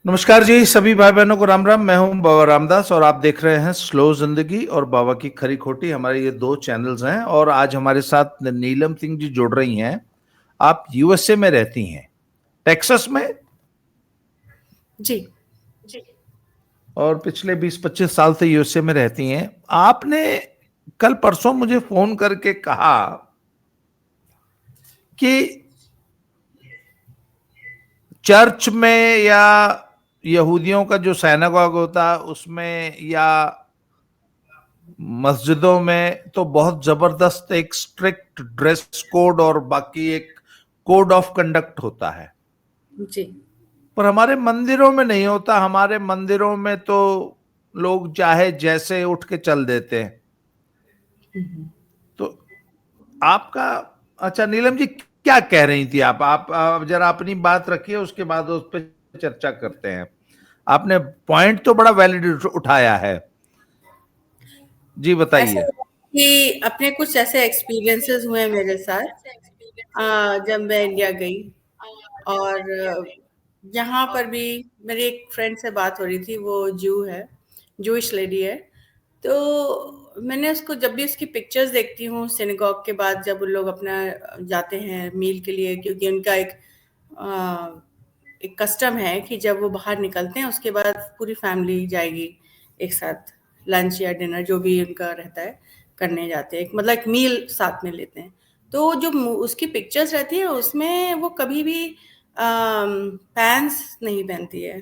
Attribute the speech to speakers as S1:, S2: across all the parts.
S1: नमस्कार जी सभी भाई बहनों को राम राम। मैं हूं बाबा रामदास और आप देख रहे हैं स्लो जिंदगी और बाबा की खरी खोटी। हमारे ये दो चैनल्स हैं और आज हमारे साथ नीलम सिंह जी जुड़ रही हैं। आप यूएसए में रहती हैं, टेक्सास में,
S2: जी।
S1: और पिछले 20-25 साल से यूएसए में रहती हैं। आपने कल परसों मुझे फोन करके कहा कि चर्च में या यहूदियों का जो सिनेगॉग होता है उसमें या मस्जिदों में तो बहुत जबरदस्त एक स्ट्रिक्ट ड्रेस कोड और बाकी एक कोड ऑफ कंडक्ट होता है,
S2: जी।
S1: पर हमारे मंदिरों में नहीं होता। हमारे मंदिरों में तो लोग चाहे जैसे उठ के चल देते हैं। तो आपका, अच्छा नीलम जी क्या कह रही थी आप जरा अपनी बात रखिए, उसके बाद उस पर चर्चा करते हैं। आपने पॉइंट तो बड़ा वैलिड उठाया है, जी
S2: ऐसा
S1: बताइए।
S2: हुआ कि अपने कुछ ऐसे एक्सपीरियंसेस हुए मेरे साथ जब मैं इंडिया गई और यहाँ पर भी मेरी एक फ्रेंड से बात हो रही थी। वो जू है, जूइश लेडी है। तो मैंने उसको जब भी उसकी पिक्चर्स देखती हूँ सिनेगॉग के बाद, जब उन लोग अपना जाते हैं मील के लिए, क्योंकि उनका एक कस्टम है कि जब वो बाहर निकलते हैं उसके बाद पूरी फैमिली जाएगी एक साथ, लंच या डिनर जो भी उनका रहता है करने जाते हैं, मतलब एक मील साथ में लेते हैं। तो जो उसकी पिक्चर्स रहती है उसमें वो कभी भी पैंट्स नहीं पहनती है।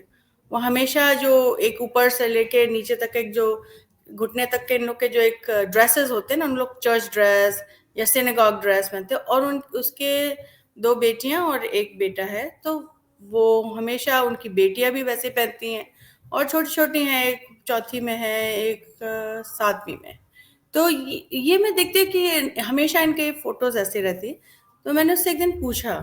S2: वो हमेशा जो एक ऊपर से लेके नीचे तक एक जो घुटने तक के इन लोग के जो एक ड्रेसेस होते हैं ना, उन लोग चर्च ड्रेस या सिनेगॉग ड्रेस पहनते हैं। और उन उसके दो बेटियां और एक बेटा है, तो वो हमेशा उनकी बेटियां भी वैसे पहनती हैं और छोटी छोटी हैं, एक चौथी में है, एक सातवीं में। तो ये मैं देखती हूँ कि हमेशा इनके फोटोज ऐसे रहती। तो मैंने उससे एक दिन पूछा,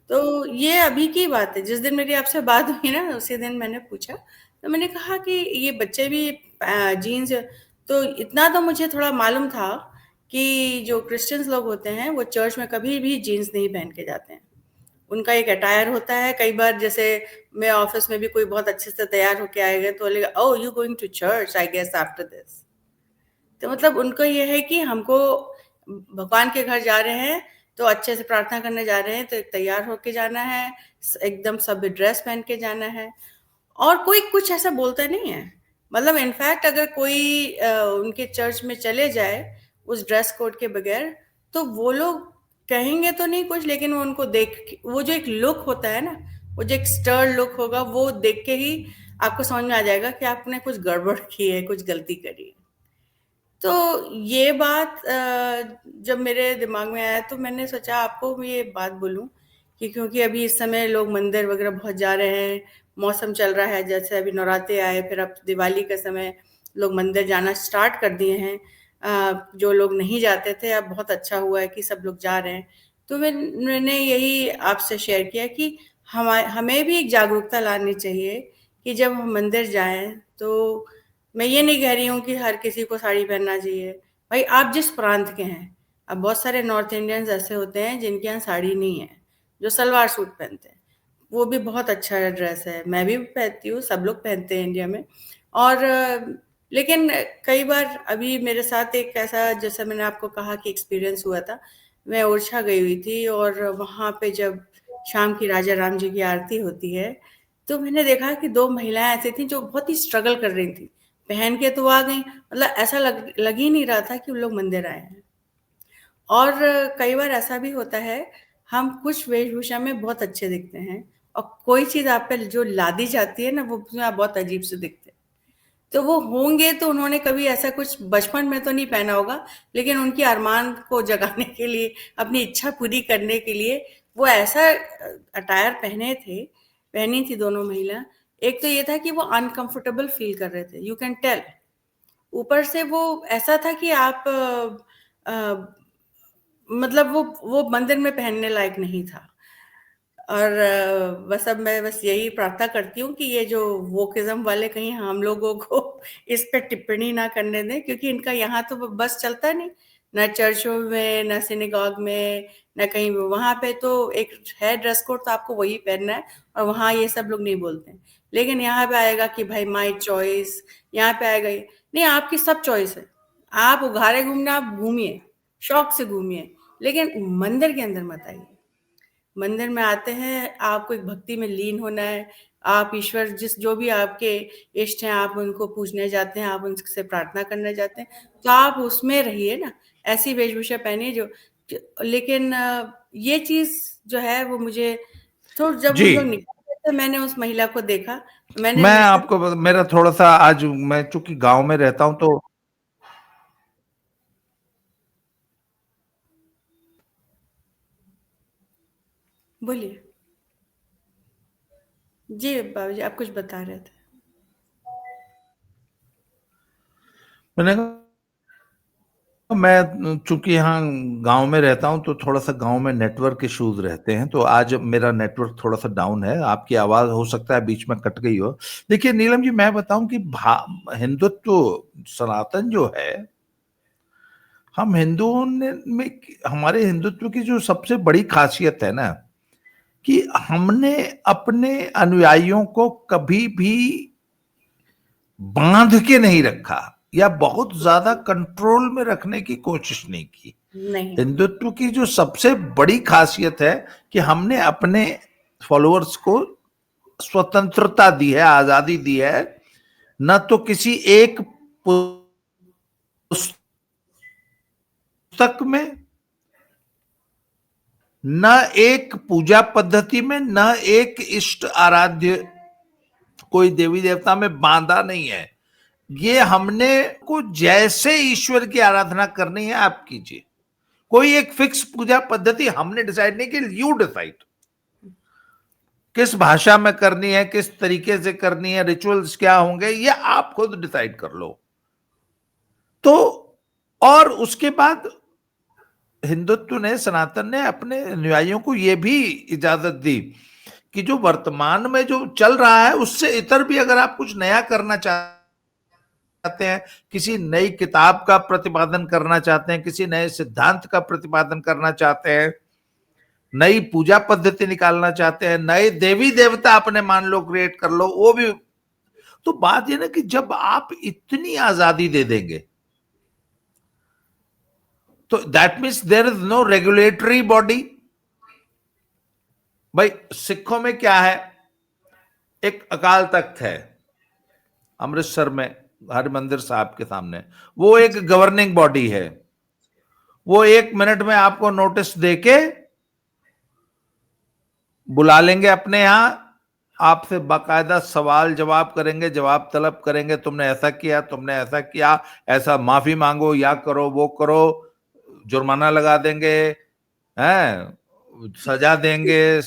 S2: तो ये अभी की बात है, जिस दिन मेरी आपसे बात हुई ना उसी दिन मैंने पूछा। तो मैंने कहा कि ये बच्चे भी जीन्स, तो इतना तो मुझे थोड़ा मालूम था कि जो क्रिश्चियंस लोग होते हैं वो चर्च में कभी भी जीन्स नहीं पहन के जाते हैं। उनका एक अटायर होता है। कई बार जैसे मैं ऑफिस में भी कोई बहुत अच्छे से तैयार होके आएगा तो बोलेगा, oh you going to church I guess after this. तो मतलब उनको ये है कि हमको भगवान के घर जा रहे हैं तो अच्छे से प्रार्थना करने जा रहे हैं तो एक तैयार होके जाना है, एकदम सब ड्रेस पहन के जाना है। और कोई कुछ ऐसा बोलता नहीं है। मतलब इनफैक्ट अगर कोई उनके चर्च में चले जाए उस ड्रेस कोड के बगैर, तो वो लोग कहेंगे तो नहीं कुछ, लेकिन वो उनको वो जो एक लुक होता है ना, वो जो एक स्टर लुक होगा, वो देख के ही आपको समझ में आ जाएगा कि आपने कुछ गड़बड़ की है, कुछ गलती करी है। तो ये बात जब मेरे दिमाग में आया तो मैंने सोचा आपको मैं ये बात बोलूं कि क्योंकि अभी इस समय लोग मंदिर वगैरह बहुत जा रहे हैं, मौसम चल रहा है, जैसे अभी नवरात्रे आए, फिर अब दिवाली का समय, लोग मंदिर जाना स्टार्ट कर दिए हैं। जो लोग नहीं जाते थे अब बहुत अच्छा हुआ है कि सब लोग जा रहे हैं। तो मैंने यही आपसे शेयर किया कि हमें भी एक जागरूकता लानी चाहिए कि जब हम मंदिर जाएं तो मैं ये नहीं कह रही हूँ कि हर किसी को साड़ी पहनना चाहिए। भाई आप जिस प्रांत के हैं, अब बहुत सारे नॉर्थ इंडियंस ऐसे होते हैं जिनके यहाँ साड़ी नहीं है, जो सलवार सूट पहनते हैं। वो भी बहुत अच्छा ड्रेस है, मैं भी पहनती हूँ, सब लोग पहनते हैं इंडिया में। और लेकिन कई बार अभी मेरे साथ एक ऐसा, जैसा मैंने आपको कहा कि एक्सपीरियंस हुआ था। मैं ओरछा गई हुई थी और वहाँ पे जब शाम की राजा राम जी की आरती होती है, तो मैंने देखा कि दो महिलाएं ऐसी थी जो बहुत ही स्ट्रगल कर रही थी। पहन के तो आ गई, मतलब ऐसा लग ही नहीं रहा था कि वो लोग मंदिर आए हैं। और कई बार ऐसा भी होता है, हम कुछ वेशभूषा में बहुत अच्छे दिखते हैं और कोई चीज आप पे जो लादी जाती है ना, वो उसमें आप बहुत अजीब से दिखते हैं। तो वो होंगे तो उन्होंने कभी ऐसा कुछ बचपन में तो नहीं पहना होगा, लेकिन उनकी अरमान को जगाने के लिए, अपनी इच्छा पूरी करने के लिए वो ऐसा अटायर पहनी थी दोनों महिला। एक तो ये था कि वो अनकंफर्टेबल फील कर रहे थे, यू कैन टेल। ऊपर से वो ऐसा था कि आप मतलब वो मंदिर में पहनने लायक नहीं था। और बस अब मैं बस यही प्रार्थना करती हूँ कि ये जो वोकिज्म वाले कहीं हम लोगों को इस पे टिप्पणी ना करने दें, क्योंकि इनका यहाँ तो बस चलता नहीं, न चर्चों में, न सिनेगॉग में, न कहीं भी। वहाँ पे तो एक है ड्रेस कोड, तो आपको वही पहनना है, और वहाँ ये सब लोग नहीं बोलते हैं। लेकिन यहाँ पे आएगा कि भाई माय चॉइस, यहाँ पे आएगा ये, नहीं आपकी सब चॉइस है, आप उघारे घूमना, आप घूमिए, शौक से घूमिए, लेकिन मंदिर के अंदर मत आइए। मंदिर में आते हैं, आपको एक भक्ति में लीन होना है, आप ईश्वर जिस जो भी आपके इष्ट हैं, आप उनको पूजने जाते हैं, आप उनसे प्रार्थना करने जाते हैं, तो आप उसमें रहिए ना, ऐसी वेशभूषा पहनिए लेकिन ये चीज़ जो है वो मुझे जब
S1: जी,
S2: उन लोग निकल रहे थे, मैंने उस महिला को देखा, मैंने
S1: मैं
S2: नमस्ते।
S1: आपको मेरा थोड़ा सा आज मैं चूंकि गांव में रहता हूं तो
S2: बोलिए। जी बाबूजी, आप कुछ बता रहे थे।
S1: मैंने मैं चूंकि यहाँ गांव में रहता हूं तो थोड़ा सा गांव में नेटवर्क इश्यूज रहते हैं, तो आज मेरा नेटवर्क थोड़ा सा डाउन है, आपकी आवाज हो सकता है बीच में कट गई हो। देखिए नीलम जी, मैं बताऊं कि हिंदुत्व सनातन जो है, हम हिंदुओं ने में हमारे हिंदुत्व की जो सबसे बड़ी खासियत है ना, कि हमने अपने अनुयायियों को कभी भी बांध के नहीं रखा या बहुत ज्यादा कंट्रोल में रखने की कोशिश नहीं की।
S2: नहीं।
S1: हिंदुत्व की जो सबसे बड़ी खासियत है कि हमने अपने फॉलोअर्स को स्वतंत्रता दी है, आजादी दी है, न तो किसी एक पुस्तक में, न एक पूजा पद्धति में, न एक इष्ट आराध्य कोई देवी देवता में बांधा नहीं है। ये हमने को जैसे ईश्वर की आराधना करनी है आप कीजिए, कोई एक फिक्स पूजा पद्धति हमने डिसाइड नहीं की, यू डिसाइड किस भाषा में करनी है, किस तरीके से करनी है, रिचुअल्स क्या होंगे, ये आप खुद डिसाइड कर लो। तो और उसके बाद हिंदुत्व ने, सनातन ने अपने अनुयायियों को यह भी इजाजत दी कि जो वर्तमान में जो चल रहा है उससे इतर भी अगर आप कुछ नया करना चाहते हैं, किसी नई किताब का प्रतिपादन करना चाहते हैं, किसी नए सिद्धांत का प्रतिपादन करना चाहते हैं, नई पूजा पद्धति निकालना चाहते हैं, नए देवी देवता अपने मान लो क्रिएट कर लो, वो भी। तो बात यह ना कि जब आप इतनी आजादी दे देंगे तो that means there is no regulatory body. भाई सिखों में क्या है, एक अकाल तख्त है अमृतसर में हरिमंदिर साहब के सामने, वो एक गवर्निंग बॉडी है। वो 1 मिनट में आपको नोटिस देके बुला लेंगे अपने यहां, आपसे बाकायदा सवाल जवाब करेंगे, जवाब तलब करेंगे, तुमने ऐसा किया, तुमने ऐसा किया, ऐसा माफी मांगो, या करो वो करो, जुर्माना लगा देंगे, हैं, सजा देंगे,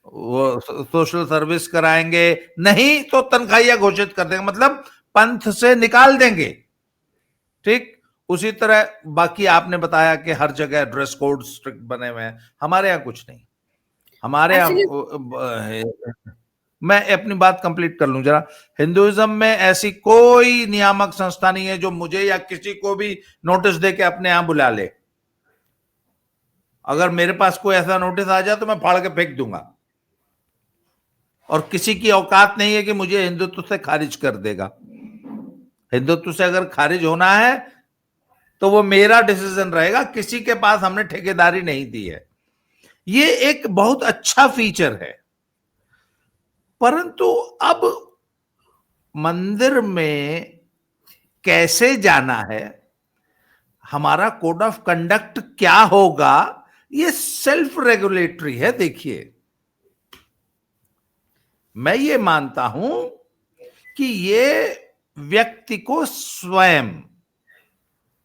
S1: वो सोशल सर्विस कराएंगे, नहीं तो तनख्वाहियां घोषित कर देंगे, मतलब पंथ से निकाल देंगे। ठीक उसी तरह बाकी आपने बताया कि हर जगह ड्रेस कोड स्ट्रिक्ट बने हुए हैं, हमारे यहाँ कुछ नहीं। हमारे
S2: एक्चुअली
S1: यहाँ मैं अपनी बात कंप्लीट कर लूं जरा। हिंदुइज्म में ऐसी कोई नियामक संस्था नहीं है जो मुझे या किसी को भी नोटिस दे के अपने यहां बुला ले। अगर मेरे पास कोई ऐसा नोटिस आ जाए तो मैं फाड़ के फेंक दूंगा, और किसी की औकात नहीं है कि मुझे हिंदुत्व से खारिज कर देगा। हिंदुत्व से अगर खारिज होना है तो वो मेरा डिसीजन रहेगा, किसी के पास हमने ठेकेदारी नहीं दी है। ये एक बहुत अच्छा फीचर है। परंतु अब मंदिर में कैसे जाना है, हमारा कोड ऑफ कंडक्ट क्या होगा, ये सेल्फ रेगुलेटरी है। देखिए मैं ये मानता हूं कि ये व्यक्ति को स्वयं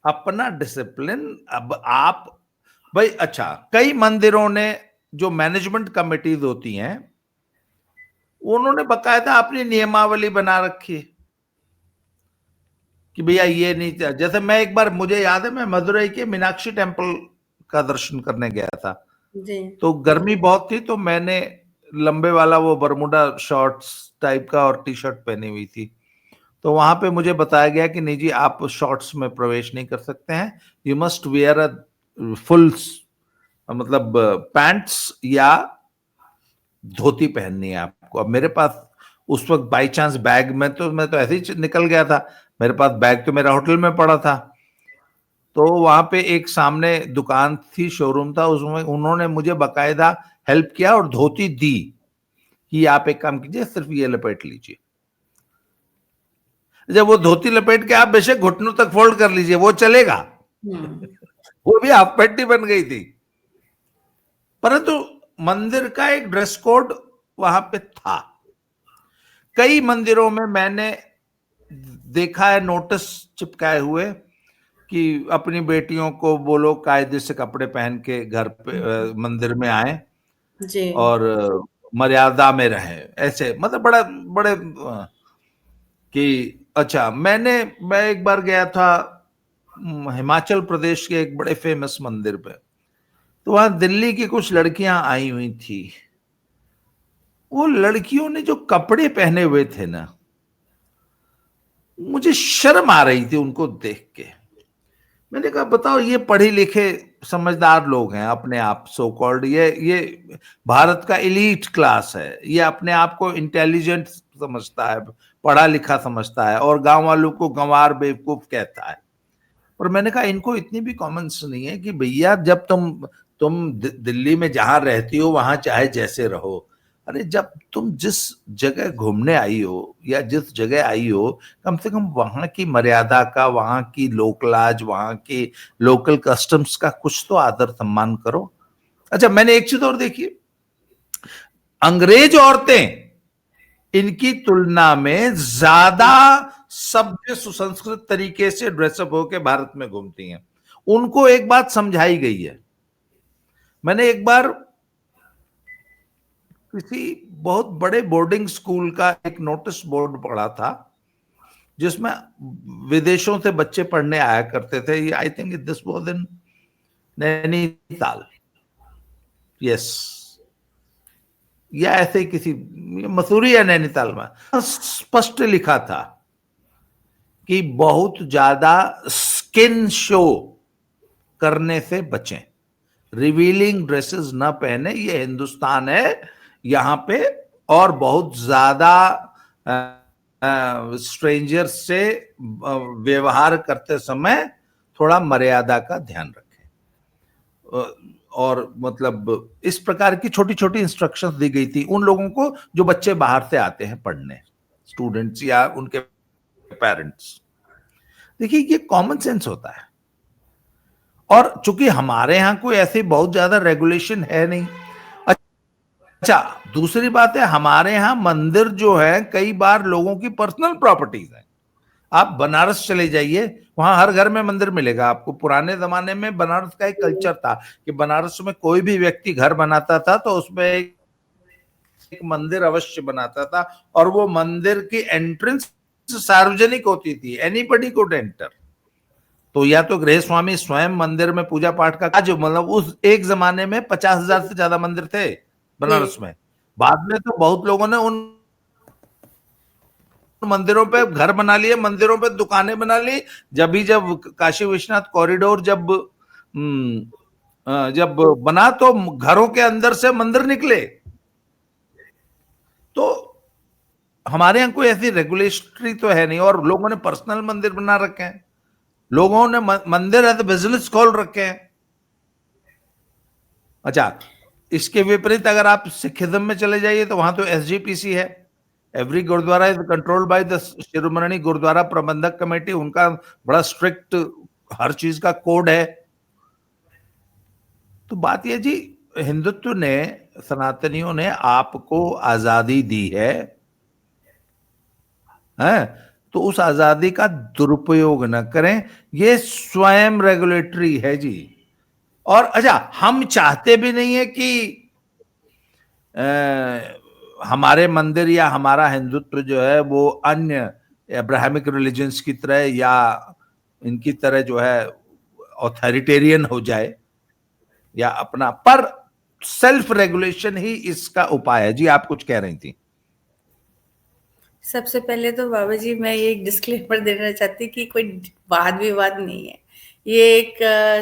S1: अपना डिसिप्लिन, अब आप भाई अच्छा, कई मंदिरों ने जो मैनेजमेंट कमिटीज होती हैं उन्होंने बकायदा अपनी नियमावली बना रखी है कि भैया ये नहीं, जैसे मैं एक बार, मुझे याद है मैं मदुरई के मीनाक्षी टेम्पल का दर्शन करने गया था,
S2: जी।
S1: तो गर्मी बहुत थी, तो मैंने लंबे वाला वो बरमुडा शॉर्ट्स टाइप का और टी शर्ट पहनी हुई थी। तो वहां पे मुझे बताया गया कि नहीं जी, आप शॉर्ट्स में प्रवेश नहीं कर सकते हैं, you must where a full, मतलब पैंट्स या धोती पहननी है आपको। अब मेरे पास उस वक्त बाई चांस बैग में, तो मैं तो ऐसे ही निकल गया था, मेरे पास बैग तो मेरा होटल में पड़ा था। तो वहां पे एक सामने दुकान थी, शोरूम था, उसमें उन्होंने मुझे बकायदा हेल्प किया और धोती दी कि आप एक काम कीजिए, सिर्फ ये लपेट लीजिए। जब वो धोती लपेट के आप बेशक घुटनों तक फोल्ड कर लीजिए, वो चलेगा, वो भी हाफ पैंट ही बन गई थी। परंतु मंदिर का एक ड्रेस कोड वहां पे था। कई मंदिरों में मैंने देखा है नोटिस चिपकाए हुए कि अपनी बेटियों को बोलो कायदे से कपड़े पहन के घर पे मंदिर में आए
S2: जी।
S1: और मर्यादा में रहे, ऐसे मतलब बड़ा बड़े कि अच्छा। मैं एक बार गया था हिमाचल प्रदेश के एक बड़े फेमस मंदिर पे, तो वहां दिल्ली की कुछ लड़कियां आई हुई थी। वो लड़कियों ने जो कपड़े पहने हुए थे ना, मुझे शर्म आ रही थी उनको देख के। मैंने कहा बताओ, ये पढ़े लिखे समझदार लोग हैं अपने आप, सो कॉल्ड, ये भारत का एलीट क्लास है, ये अपने आप को इंटेलिजेंट समझता है, पढ़ा लिखा समझता है, और गांव वालों को गंवार बेवकूफ कहता है। पर मैंने कहा इनको इतनी भी कॉमन सेंस नहीं है कि भैया जब तुम दिल्ली में जहां रहती हो वहां चाहे जैसे रहो, अरे जब तुम जिस जगह घूमने आई हो या जिस जगह आई हो, कम से कम वहां की मर्यादा का, वहां की लोकलाज, वहां की लोकल कस्टम्स का कुछ तो आदर सम्मान करो। अच्छा, मैंने एक चीज और देखी, अंग्रेज औरतें इनकी तुलना में ज्यादा सभ्य सुसंस्कृत तरीके से ड्रेसअप होकर भारत में घूमती हैं। उनको एक बात समझाई गई है। मैंने एक बार किसी बहुत बड़े बोर्डिंग स्कूल का एक नोटिस बोर्ड पढ़ा था, जिसमें विदेशों से बच्चे पढ़ने आया करते थे। I think this was in Nainital, yes, या ऐसे ही किसी मसूरी या नैनीताल में स्पष्ट लिखा था कि बहुत ज्यादा स्किन शो करने से बचें, रिवीलिंग ड्रेसेस ना पहने, ये हिंदुस्तान है यहां पे, और बहुत ज्यादा स्ट्रेंजर से व्यवहार करते समय थोड़ा मर्यादा का ध्यान रखें। और मतलब इस प्रकार की छोटी छोटी इंस्ट्रक्शंस दी गई थी उन लोगों को जो बच्चे बाहर से आते हैं पढ़ने, स्टूडेंट्स या उनके पेरेंट्स। देखिए ये कॉमन सेंस होता है, और चूंकि हमारे यहां कोई ऐसी बहुत ज्यादा रेगुलेशन है नहीं। अच्छा, दूसरी बात है, हमारे यहां मंदिर जो है कई बार लोगों की पर्सनल प्रॉपर्टीज है। आप बनारस चले जाइए, वहां हर घर में मंदिर मिलेगा आपको। पुराने जमाने में बनारस का एक कल्चर था कि बनारस में कोई भी व्यक्ति घर बनाता था तो उसमें एक मंदिर अवश्य बनाता था, और वो मंदिर की एंट्रेंस सार्वजनिक होती थी, एनीबडी कुड एंटर। तो या तो गृह स्वामी स्वयं मंदिर में पूजा पाठ का, जो मतलब उस एक जमाने में 50,000 से ज्यादा मंदिर थे बनारस में। बाद में तो बहुत लोगों ने उन मंदिरों पे घर बना लिए, मंदिरों पे दुकानें बना ली। जब काशी विश्वनाथ कॉरिडोर जब बना तो घरों के अंदर से मंदिर निकले। तो हमारे यहाँ कोई ऐसी रेगुलेटरी तो है नहीं, और लोगों ने पर्सनल मंदिर बना रखे हैं, लोगों ने मंदिर एज बिजनेस खोल रखे हैं। अच्छा, इसके विपरीत अगर आप सिखिज्म में चले जाइए तो वहां तो एसजीपीसी है, every gurdwara is controlled by the Shiromani Gurdwara Prabandhak Committee, उनका बड़ा स्ट्रिक्ट हर चीज का कोड है। तो बात यह जी, हिंदुत्व ने, सनातनियों ने आपको आजादी दी है, तो उस आजादी का दुरुपयोग न करें, ये स्वयं रेगुलेटरी है जी। और अच्छा, हम चाहते भी नहीं है कि हमारे मंदिर या हमारा हिंदुत्व जो है वो अन्य अब्राहमिक रिलीजन्स की तरह या इनकी तरह जो है ऑथोरिटेरियन हो जाए या अपना, पर सेल्फ रेगुलेशन ही इसका उपाय है जी। आप कुछ कह रही थी।
S2: सबसे पहले तो बाबा जी मैं ये एक डिस्क्लेमर देना चाहती हूँ कि कोई वाद विवाद नहीं है। ये एक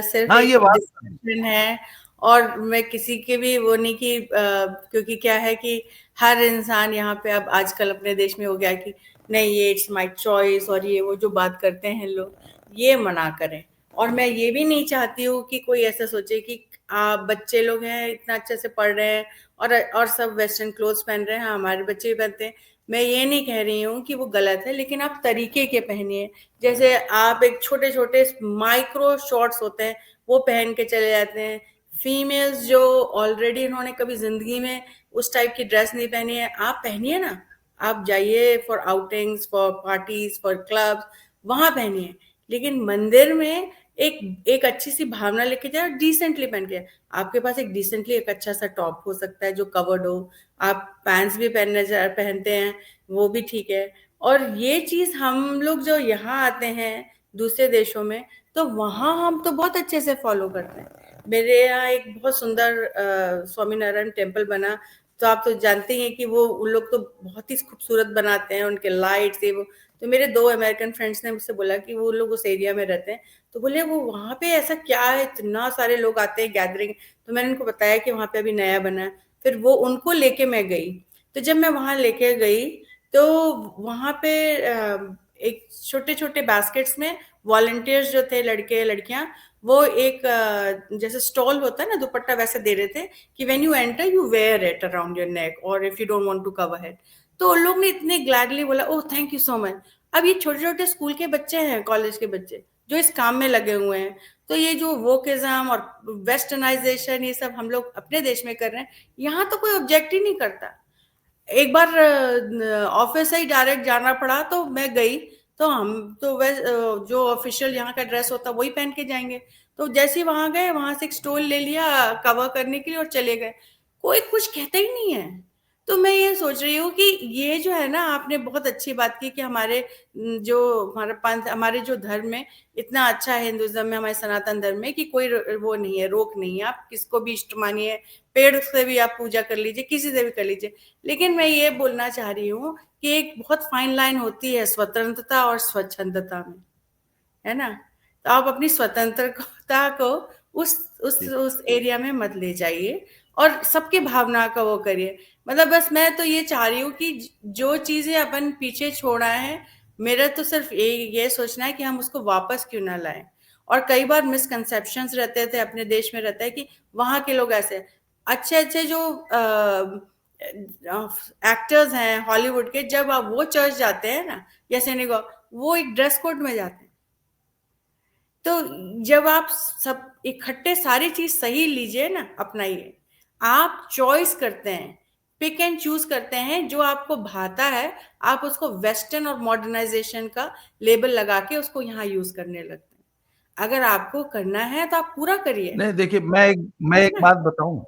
S2: सिर्फ
S1: हाँ,
S2: एक
S1: ये बात
S2: डिस्कशन है। और मैं किसी के भी वो नहीं कि क्योंकि क्या है कि हर इंसान यहाँ पे अब आजकल अपने देश में हो गया कि नहीं ये इट्स माय चॉइस, और ये वो जो बात करते हैं लोग, ये मना करें। और मैं ये भी नहीं चाहती हूँ कि कोई ऐसा सोचे कि आप बच्चे लोग हैं इतना अच्छे से पढ़ रहे हैं और सब वेस्टर्न क्लोथ्स पहन रहे हैं, हाँ, हमारे बच्चे भी पहनते हैं। मैं ये नहीं कह रही हूँ कि वो गलत है, लेकिन आप तरीके के पहनिए। जैसे आप एक छोटे-छोटे माइक्रो शॉर्ट्स होते हैं, वो पहन के चले जाते हैं। फीमेल्स जो ऑलरेडी इन्होंने कभी ज़िंदगी में उस टाइप की ड्रेस नहीं पहनी है, आप पहनिए ना। आप जाइए for outings, for parties, for clubs, वहाँ पहनिए। लेकिन मंदिर में एक एक अच्छी-सी भावना लेके जाएँ और डिसेंटली पहन के। आपके पास एक डिसेंटली एक अच्छा-सा टॉप हो सकता है जो कवर्ड हो, आप पैंट्स भी पहनते हैं, वो भी ठीक है। और ये चीज़ हम लोग जो यहाँ आते हैं दूसरे देशों में, तो वहाँ हम तो बहुत अच्छे से फॉलो करते हैं। मेरे यहाँ एक बहुत सुंदर स्वामीनारायण टेम्पल बना, तो आप तो जानते ही हैं कि वो उन लोग तो बहुत ही खूबसूरत बनाते हैं, उनके लाइट्स ये वो। तो मेरे 2 अमेरिकन फ्रेंड्स ने मुझसे बोला कि वो लोग उस एरिया में रहते हैं, तो बोले वो वहाँ पे ऐसा क्या है, इतना सारे लोग आते हैं गैदरिंग। तो मैंने उनको बताया कि वहाँ पे अभी नया बना है। फिर वो उनको लेके मैं गई। तो जब मैं वहाँ लेके गई, तो वहाँ पे एक छोटे-छोटे बास्केट्स में वॉलंटियर्स जो थे, लड़के लड़कियाँ, वो एक जैसे स्टॉल होता है ना दुपट्टा, वैसे दे रहे थे कि when you enter you wear it around your neck और if you don't want to cover it. तो उन लोग ने इतने ग्लैडली बोला, oh thank you so much. अब ये छोटे-छोटे स्कूल के बच्चे हैं, कॉलेज के बच्चे, जो इस काम में लगे हुए हैं। तो ये जो वोकिज्म और वेस्टर्नाइजेशन ये सब हम लोग अपने देश में कर रहे हैं, यहाँ तो कोई ऑब्जेक्ट ही नहीं करता। एक बार ऑफिस से ही डायरेक्ट जाना पड़ा, तो मैं गई। तो हम तो जो ऑफिशियल यहाँ का ड्रेस होता वही पहन के जाएंगे। तो जैसे ही वहां गए, वहां से एक स्टोल ले लिया कवर करने के लिए और चले गए। कोई कुछ कहता ही नहीं है। तो मैं ये सोच रही हूँ कि ये जो है ना, आपने बहुत अच्छी बात की कि हमारे जो हमारा पंथ, हमारे जो धर्म में इतना अच्छा है, हिंदुइज्म में, हमारे सनातन धर्म में, कि कोई वो नहीं है, रोक नहीं है। आप किसको भी इष्ट मानिए, पेड़ से भी आप पूजा कर लीजिए, किसी से भी कर लीजिए। लेकिन मैं ये बोलना चाह रही हूँ कि एक बहुत फाइन लाइन होती है स्वतंत्रता और स्वच्छंदता में, है ना? तो आप अपनी स्वतंत्रता को उस उस
S1: जी।
S2: उस एरिया में मत ले जाइए और सबकी भावना का वो करिए। मतलब बस मैं तो ये चाह रही हूँ कि जो चीज़ें अपन पीछे छोड़ आए हैं, मेरा तो सिर्फ ये सोचना है कि हम उसको वापस क्यों ना लाएँ। और कई बार मिसकंसेप्शंस रहते थे, अपने देश में रहता है कि वहाँ के लोग ऐसे हैं। अच्छे-अच्छे जो एक्टर्स हैं हॉलीवुड के, जब आप वो चर्च जाते हैं ना या सिनेगॉग, वो एक ड्रेस कोड में जाते हैं। तो जब आप सब इकट्ठे सारी चीज सही लीजिए ना, अपनाइए। आप चॉइस करते हैं, पिक एंड चूज करते हैं जो आपको भाता है। आप उसको वेस्टर्न और मॉडर्नाइजेशन का लेबल लगा के उसको यहाँ यूज करने लगते हैं। अगर आपको करना है तो आप पूरा करिए,
S1: नहीं, देखिए, मैं
S2: है
S1: एक
S2: ना?
S1: बात बताऊं।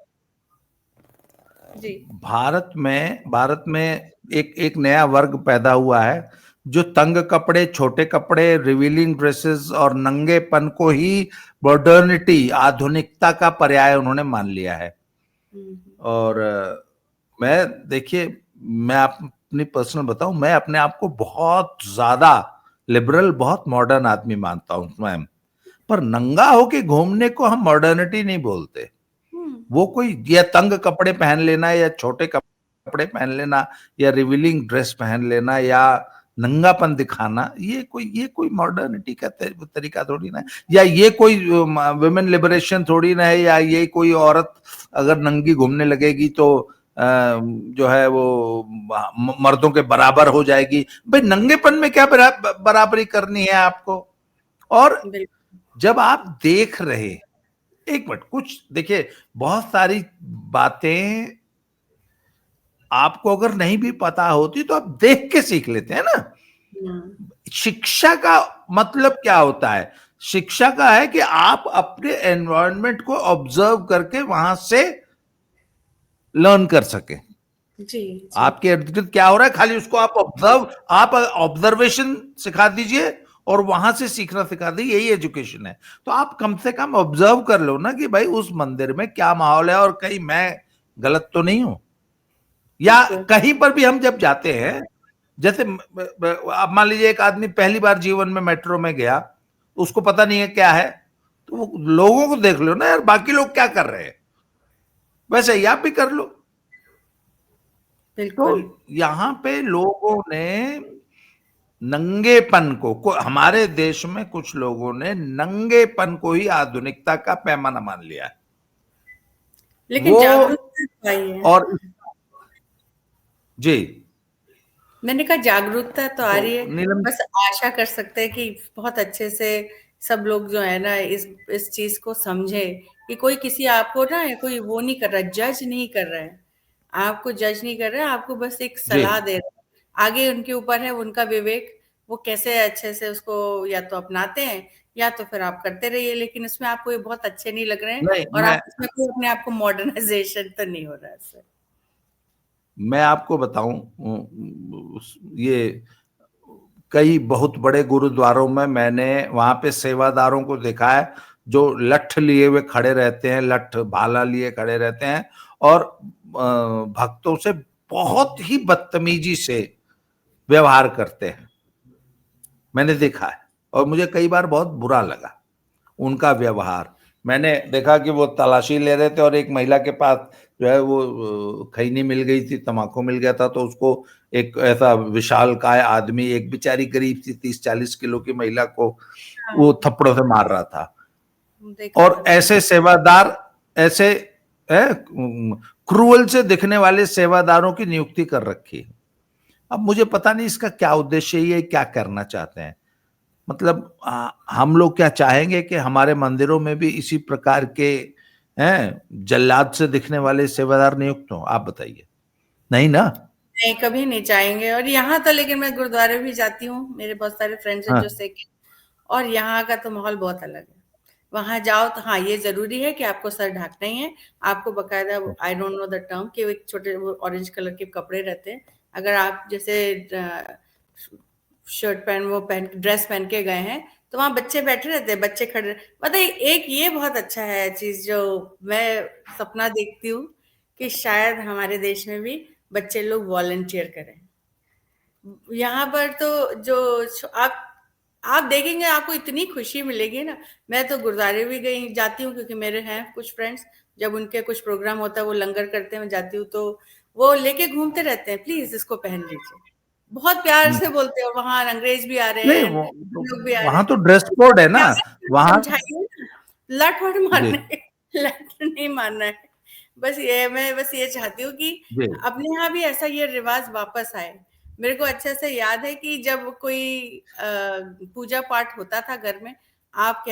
S2: जी।
S1: भारत में एक एक नया वर्ग पैदा हुआ है, जो तंग कपड़े, छोटे कपड़े, रिवीलिंग ड्रेसेस और नंगेपन को ही मॉडर्निटी, आधुनिकता का पर्याय उन्होंने मान लिया है।
S2: हम्म।
S1: और मैं, देखिए, मैं अपनी पर्सनल बताऊं, मैं अपने आप को बहुत ज्यादा लिबरल, बहुत मॉडर्न आदमी मानता हूं मैम। पर नंगा होके घूमने को हम मॉडर्निटी नहीं बोलते।
S2: हम्म।
S1: वो कोई, या तंग कपड़े पहन लेना, या छोटे कपड़े पहन लेना, या रिवीलिंग ड्रेस पहन लेना, या नंगापन दिखाना, ये कोई मॉडर्निटी का तरीका थोड़ी ना है। या ये कोई वुमेन लिबरेशन थोड़ी ना है। या ये कोई औरत अगर नंगी घूमने लगेगी तो जो है वो मर्दों के बराबर हो जाएगी। भाई, नंगेपन में क्या बराबरी करनी है आपको? और
S2: बिल्कुल।
S1: जब आप देख रहे, एक मिनट, कुछ देखिए, बहुत सारी बातें आपको अगर नहीं भी पता होती तो आप देख के सीख लेते हैं ना।
S2: हम्म।
S1: शिक्षा का मतलब क्या होता है? शिक्षा का है कि आप अपने एनवायरनमेंट को ऑब्जर्व करके वहां से लर्न कर सके।
S2: जी। जी।
S1: आपके इर्द गिर्द क्या हो रहा है, खाली उसको आप ऑब्जर्वेशन सिखा दीजिए और वहां से सीखना सिखा दीजिए, यही एजुकेशन है। तो आप कम से कम ऑब्जर्व कर लो ना कि भाई उस मंदिर में क्या माहौल है, और कहीं मैं गलत तो नहीं हूं। या
S2: बिल्कुल।
S1: कहीं पर भी हम जब जाते हैं जैसे अब मान लीजिए एक आदमी पहली बार जीवन में मेट्रो में गया, उसको पता नहीं है क्या है, तो वो लोगों को देख लो ना यार, बाकी लोग क्या कर रहे हैं, वैसे ही आप भी कर लो। तो
S2: बिल्कुल।
S1: यहाँ पे लोगों ने नंगेपन को हमारे देश में कुछ लोगों ने नंगेपन को ही आधुनिकता का पैमाना मान लिया है।
S2: लेकिन
S1: वो
S2: जागरूकता आई है।
S1: और जी,
S2: मैंने कहा जागरूकता तो आ
S1: तो
S2: रही है,
S1: नीलम
S2: बस आशा कर सकते हैं कि बहुत अच्छे से सब लोग जो है ना इस चीज को समझे कि कोई किसी आपको ना कोई वो नहीं कर रहा, जज नहीं कर रहा है, आपको जज नहीं कर रहा है, आपको बस एक
S1: जी,
S2: सलाह दे रहा है। आगे उनके ऊपर है, उनका विवेक, वो कैसे अच्छे से उसको या तो अपनाते हैं या तो फिर आप करते रहिए, लेकिन इसमें आपको ये बहुत अच्छे नहीं लग रहे हैं
S1: नहीं
S2: और आप इसमें कोई अपने आप को मॉडर्नाइजेशन तो नहीं हो रहा है इससे।
S1: मैं आपको बताऊं, ये कई बहुत बड़े गुरुद्वारों में मैंने वहां पे सेवादारों को देखा है जो लठ लिए हुए खड़े रहते हैं, लठ भाला लिए खड़े रहते हैं और भक्तों से बहुत ही बदतमीजी से व्यवहार करते हैं। मैंने देखा है और मुझे कई बार बहुत बुरा लगा उनका व्यवहार। मैंने देखा कि वो तलाशी ले रहे थे और एक महिला के पास जो है वो खैनी मिल गई थी, तम्बाकू मिल गया था, तो उसको एक ऐसा विशालकाय आदमी, एक बेचारी गरीब सी 30-40 किलो की महिला को वो
S2: हाँ,
S1: थप्पड़ों से मार रहा था।
S2: देखा था
S1: और
S2: मैंने।
S1: ऐसे सेवादार, ऐसे क्रूअल से दिखने वाले सेवादारों की नियुक्ति कर रखी है। अब मुझे पता नहीं इसका क्या उद्देश्य है, ये क्या करना चाहते हैं। मतलब हम लोग क्या चाहेंगे कि हमारे मंदिरों में भी इसी प्रकार के हैं जल्लाद से दिखने वाले सेवादार नियुक्त हों? आप बताइए। नहीं ना।
S2: नहीं, कभी नहीं चाहेंगे। और यहाँ तो लेकिन मैं गुरुद्वारे भी जाती हूँ, मेरे बहुत सारे फ्रेंड्स हैं जो
S1: हाँ,
S2: सिख हैं, और यहाँ का तो माहौल बहुत अलग है। वहां जाओ तो हाँ, ये जरूरी है कि आपको सर ढकना ही है, आपको बकायदा, I don't know the term, कि वो एक छोटे वो ऑरेंज कलर के कपड़े रहते हैं, अगर आप जैसे शर्ट पहन वो पहन ड्रेस पहन के गए हैं तो वहां बच्चे बैठे रहते हैं, बच्चे खड़े, मतलब एक ये बहुत अच्छा है चीज जो मैं सपना देखती हूँ कि शायद हमारे देश में भी बच्चे लोग वॉलंटियर करें। यहाँ पर तो आप देखेंगे, आपको इतनी खुशी मिलेगी ना। मैं तो गुरुद्वारे भी गई जाती हूँ क्योंकि मेरे हैं कुछ फ्रेंड्स, जब उनके कुछ प्रोग्राम होता है वो लंगर करते हैं, मैं जाती हूँ तो वो लेके घूमते रहते हैं, प्लीज इसको पहन लीजिए, बहुत प्यार
S1: हम्म।
S2: से बोलते हैं। और वहां अंग्रेज भी आ रहे
S1: नहीं,
S2: हैं,
S1: वो
S2: हम
S1: तो,
S2: लोग भी आ रहे
S1: वहां
S2: हैं,
S1: तो ड्रेस कोड है ना,
S2: प्यार से
S1: वहां।
S2: समझाइए ना, लठ वठ
S1: जी,
S2: मारने लठ नहीं मारना है। बस ये मैं बस ये चाहती हूँ कि
S1: जी,
S2: अपने यहाँ भी ऐसा ये रिवाज वापस आए। मेरे को अच्छे से याद है कि जब कोई पूजा पाठ होता था घर में, आप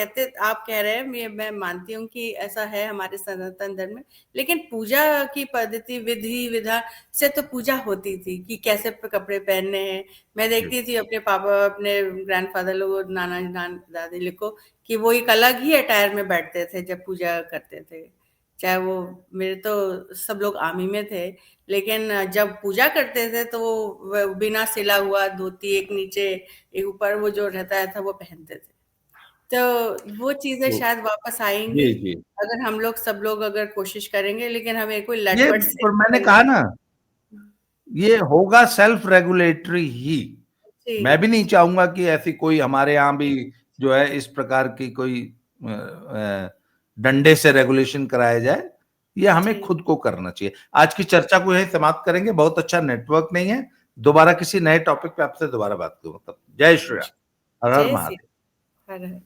S2: कह रहे हैं, मैं मानती हूँ कि ऐसा है हमारे सनातन धर्म में, लेकिन पूजा की पद्धति विधि विधान से तो पूजा होती थी कि कैसे कपड़े पहनने हैं। मैं
S1: जी,
S2: देखती थी अपने पापा, अपने ग्रैंडफादर लोग, दादी लोग को, कि वो एक अलग ही अटायर में बैठते थे जब पूजा करते थे। चाहे वो, मेरे तो सब लोग आर्मी में थे, लेकिन जब पूजा करते थे तो वो बिना सिला हुआ धोती, एक नीचे एक ऊपर, वो जो रहता था वो पहनते थे। तो वो चीजें
S1: तो
S2: शायद वापस आएंगी
S1: जी, जी,
S2: अगर हम लोग सब लोग अगर कोशिश करेंगे, लेकिन हमें कोई
S1: ये
S2: लटपट से
S1: पर मैंने
S2: करना
S1: कहा
S2: है।
S1: ना, ये होगा सेल्फ रेगुलेटरी ही। मैं
S2: जी,
S1: भी नहीं चाहूंगा कि ऐसी कोई हमारे यहाँ भी जो है इस प्रकार की कोई डंडे से रेगुलेशन कराया जाए। ये
S2: जी,
S1: हमें खुद को करना चाहिए। आज की चर्चा को यही समाप्त करेंगे, बहुत अच्छा नेटवर्क नहीं है। दोबारा किसी नए टॉपिक पे आपसे दोबारा बात करूंगा। तब जय श्री राम, हर हर
S2: जय श्री
S1: महादेव।
S2: हर हर